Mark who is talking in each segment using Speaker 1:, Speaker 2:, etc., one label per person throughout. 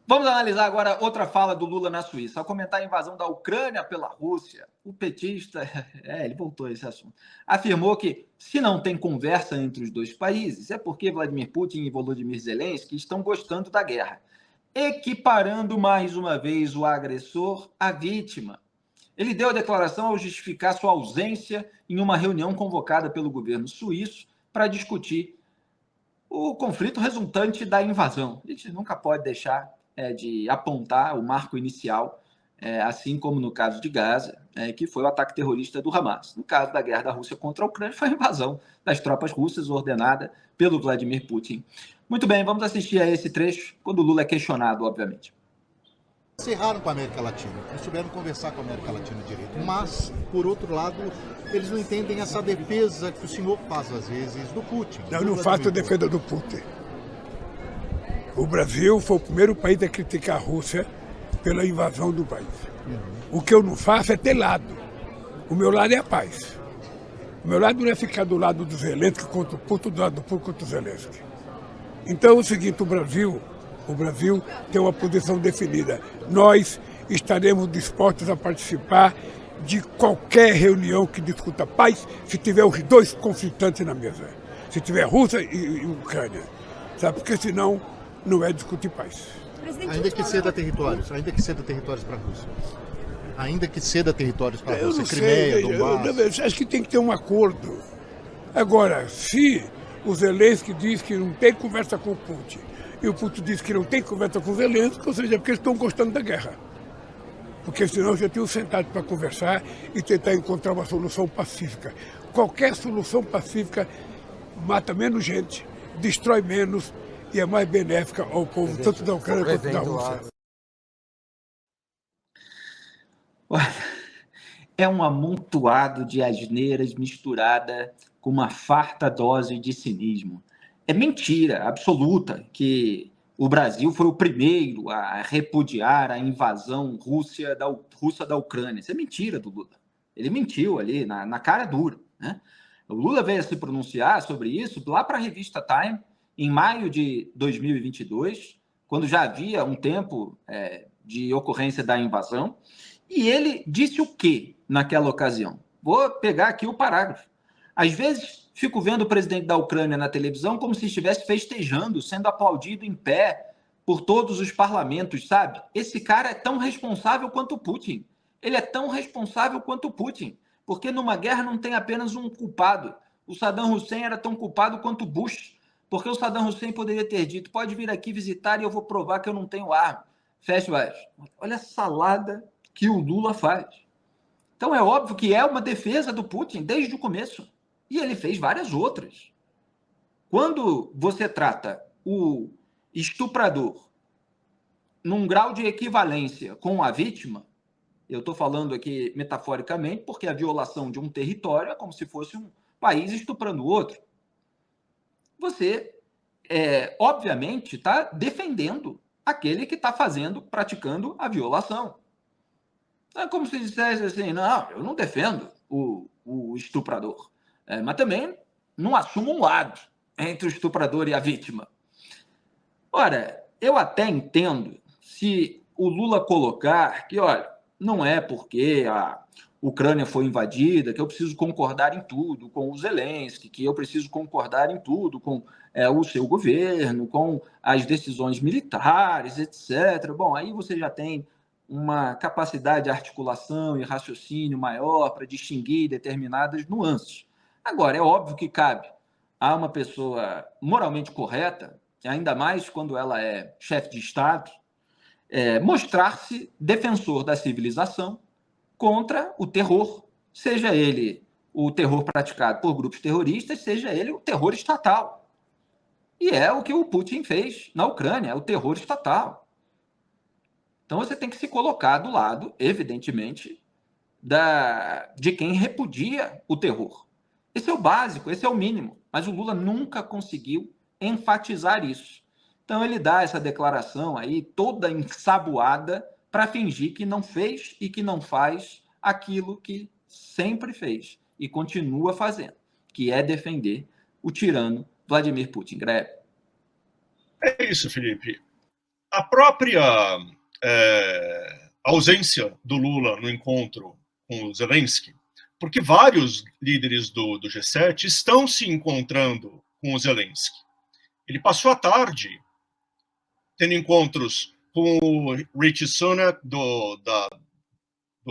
Speaker 1: Vamos analisar agora outra fala do Lula na Suíça. Ao comentar a invasão da Ucrânia pela Rússia, o petista, ele voltou a esse assunto, afirmou que se não tem conversa entre os dois países, é porque Vladimir Putin e Volodymyr Zelensky estão gostando da guerra, equiparando mais uma vez o agressor à vítima. Ele deu a declaração ao justificar sua ausência em uma reunião convocada pelo governo suíço para discutir o conflito resultante da invasão. A gente nunca pode deixar de apontar o marco inicial, assim como no caso de Gaza, que foi o ataque terrorista do Hamas. No caso da guerra da Rússia contra a Ucrânia, foi a invasão das tropas russas ordenada pelo Vladimir Putin. Muito bem, vamos assistir a esse trecho, quando o Lula é questionado, obviamente.
Speaker 2: Se erraram com a América Latina, eles souberam conversar com a América Latina direito, mas, por outro lado, eles não entendem essa defesa que o senhor faz, às vezes, do Putin.
Speaker 3: Eu não faço a defesa do Putin. O Brasil foi o primeiro país a criticar a Rússia pela invasão do país. O que eu não faço é ter lado. O meu lado é a paz. O meu lado não é ficar do lado do Zelensky contra o Putin, do lado do Putin contra o Zelensky. Então é o seguinte, o Brasil tem uma posição definida. Nós estaremos dispostos a participar de qualquer reunião que discuta paz, se tiver os dois conflitantes na mesa. Se tiver Rússia e Ucrânia. Sabe? Porque senão não é discutir paz.
Speaker 2: Ainda que ceda territórios para a Rússia. Ainda que ceda territórios para a Rússia, Crimeia, Donbass.
Speaker 3: Acho que tem que ter um acordo. Agora, se o Zelensky diz que não tem conversa com o Putin, e o Putin diz que não tem conversa com o Zelensky, ou seja, é porque eles estão gostando da guerra. Porque senão já tinham sentado para conversar e tentar encontrar uma solução pacífica. Qualquer solução pacífica mata menos gente, destrói menos e é mais benéfica ao povo, tanto da Ucrânia quanto da Rússia.
Speaker 1: É um amontoado de asneiras misturada com uma farta dose de cinismo. É mentira absoluta que o Brasil foi o primeiro a repudiar a invasão russa da Ucrânia. Isso é mentira do Lula. Ele mentiu ali, na cara dura, né? O Lula veio a se pronunciar sobre isso lá para a revista Time, em maio de 2022, quando já havia um tempo de ocorrência da invasão, e ele disse o quê naquela ocasião? Vou pegar aqui o parágrafo. Às vezes, fico vendo o presidente da Ucrânia na televisão como se estivesse festejando, sendo aplaudido em pé por todos os parlamentos, sabe? Esse cara é tão responsável quanto o Putin. Ele é tão responsável quanto o Putin, porque numa guerra não tem apenas um culpado. O Saddam Hussein era tão culpado quanto o Bush, porque o Saddam Hussein poderia ter dito, pode vir aqui visitar e eu vou provar que eu não tenho arma. Fecha o olha a salada que o Lula faz. Então é óbvio que é uma defesa do Putin desde o começo. E ele fez várias outras. Quando você trata o estuprador num grau de equivalência com a vítima, eu estou falando aqui metaforicamente, porque a violação de um território é como se fosse um país estuprando o outro. Você, obviamente, está defendendo aquele que está praticando a violação. É como se dissesse assim, não, eu não defendo o estuprador, mas também não assumo um lado entre o estuprador e a vítima. Ora, eu até entendo se o Lula colocar que, olha, não é porque a Ucrânia foi invadida que eu preciso concordar em tudo com o Zelensky, que eu preciso concordar em tudo com o seu governo, com as decisões militares, etc. Bom, aí você já tem uma capacidade de articulação e raciocínio maior para distinguir determinadas nuances. Agora, é óbvio que cabe a uma pessoa moralmente correta, ainda mais quando ela é chefe de Estado, mostrar-se defensor da civilização contra o terror, seja ele o terror praticado por grupos terroristas, seja ele o terror estatal. E é o que o Putin fez na Ucrânia, é o terror estatal. Então você tem que se colocar do lado, evidentemente, de quem repudia o terror. Esse é o básico, esse é o mínimo. Mas o Lula nunca conseguiu enfatizar isso. Então ele dá essa declaração aí toda ensaboada para fingir que não fez e que não faz aquilo que sempre fez e continua fazendo, que é defender o tirano Vladimir Putin. Greve.
Speaker 4: É isso, Felipe. A própria ausência do Lula no encontro com o Zelensky, porque vários líderes do G7 estão se encontrando com o Zelensky. Ele passou a tarde tendo encontros com o Rishi Sunak do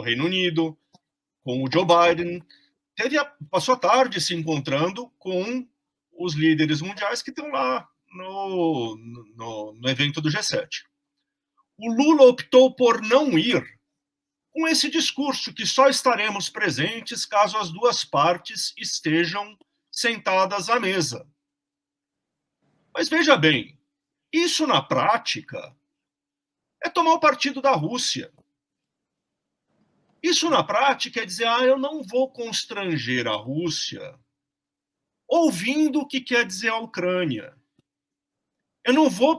Speaker 4: Reino Unido, com o Joe Biden, passou a tarde se encontrando com os líderes mundiais que estão lá no evento do G7. O Lula optou por não ir com esse discurso que só estaremos presentes caso as duas partes estejam sentadas à mesa. Mas veja bem, isso na prática é tomar o partido da Rússia. Isso na prática é dizer, eu não vou constranger a Rússia ouvindo o que quer dizer a Ucrânia. Eu não vou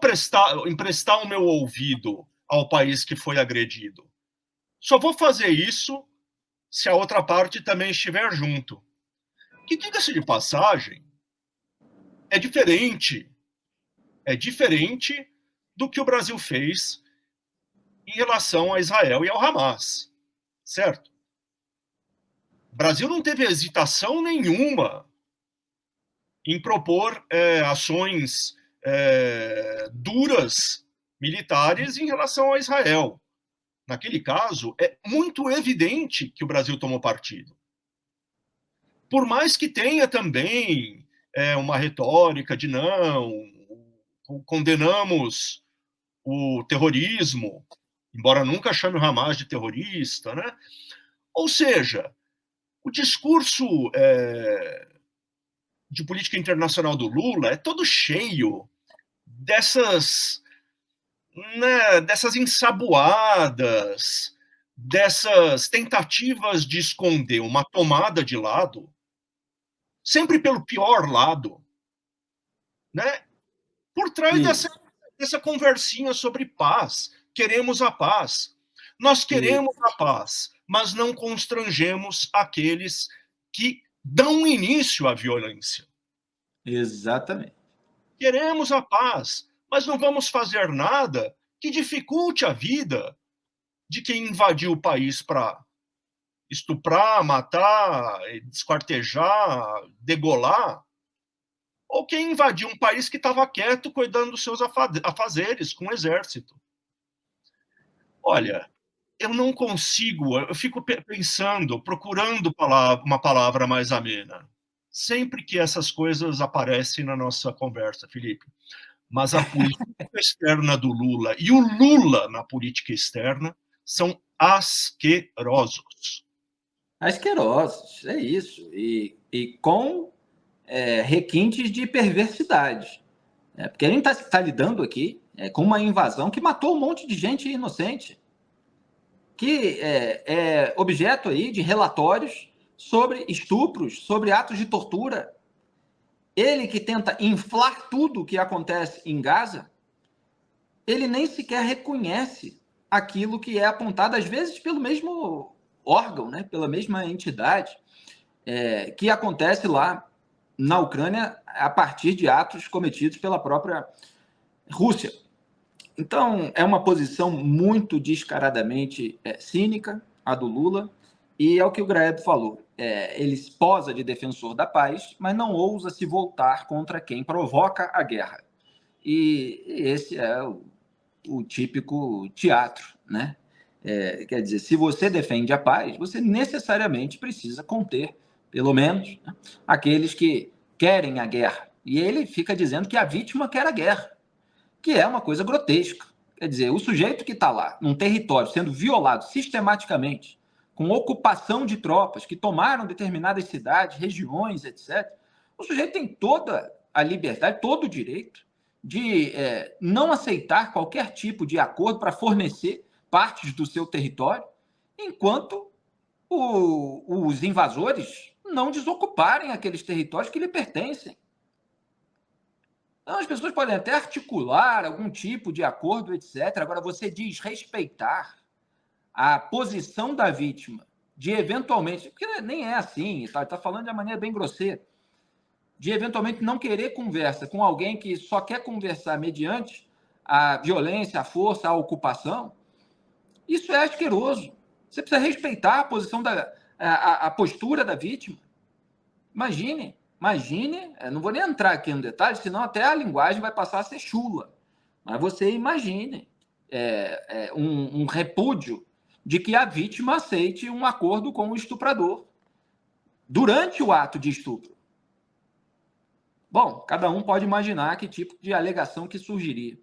Speaker 4: emprestar o meu ouvido ao país que foi agredido. Só vou fazer isso se a outra parte também estiver junto. Que, diga-se de passagem, é diferente do que o Brasil fez em relação a Israel e ao Hamas, certo? O Brasil não teve hesitação nenhuma em propor ações duras militares em relação a Israel. Naquele caso, é muito evidente que o Brasil tomou partido. Por mais que tenha também uma retórica de não, condenamos o terrorismo, embora nunca chame o Hamas de terrorista, né? Ou seja, o discurso de política internacional do Lula é todo cheio dessas ensaboadas, dessas tentativas de esconder uma tomada de lado, sempre pelo pior lado, né? Por trás dessa conversinha sobre paz. Queremos a paz. Nós queremos a paz, mas não constrangemos aqueles que dão início à violência.
Speaker 1: Exatamente.
Speaker 4: Queremos a paz, mas não vamos fazer nada que dificulte a vida de quem invadiu o país para estuprar, matar, desquartejar, degolar, ou quem invadiu um país que estava quieto cuidando dos seus afazeres com o exército. Olha, eu não consigo, eu fico pensando, procurando uma palavra mais amena, sempre que essas coisas aparecem na nossa conversa, Felipe. Mas a política externa do Lula e o Lula na política externa são asquerosos.
Speaker 1: Asquerosos, é isso. E com requintes de perversidade. Porque a gente está lidando aqui com uma invasão que matou um monte de gente inocente, que é objeto aí de relatórios sobre estupros, sobre atos de tortura. Ele que tenta inflar tudo o que acontece em Gaza, ele nem sequer reconhece aquilo que é apontado, às vezes, pelo mesmo órgão, né? Pela mesma entidade, que acontece lá na Ucrânia a partir de atos cometidos pela própria Rússia. Então, é uma posição muito descaradamente cínica, a do Lula, e é o que o Graeb falou. Ele posa de defensor da paz, mas não ousa se voltar contra quem provoca a guerra. E esse é o típico teatro, né? Quer dizer, se você defende a paz, você necessariamente precisa conter, pelo menos, né, aqueles que querem a guerra. E ele fica dizendo que a vítima quer a guerra, que é uma coisa grotesca. Quer dizer, o sujeito que está lá, num território, sendo violado sistematicamente, com ocupação de tropas que tomaram determinadas cidades, regiões, etc., o sujeito tem toda a liberdade, todo o direito de não aceitar qualquer tipo de acordo para fornecer partes do seu território, enquanto os invasores não desocuparem aqueles territórios que lhe pertencem. Então, as pessoas podem até articular algum tipo de acordo, etc. Agora, você diz respeitar a posição da vítima de eventualmente, porque nem é assim, está falando de uma maneira bem grosseira, de eventualmente não querer conversa com alguém que só quer conversar mediante a violência, a força, a ocupação. Isso é asqueroso. Você precisa respeitar a posição a postura da vítima. Imagine, não vou nem entrar aqui no detalhe, senão até a linguagem vai passar a ser chula. Mas você imagine um repúdio de que a vítima aceite um acordo com o estuprador durante o ato de estupro. Bom, cada um pode imaginar que tipo de alegação que surgiria.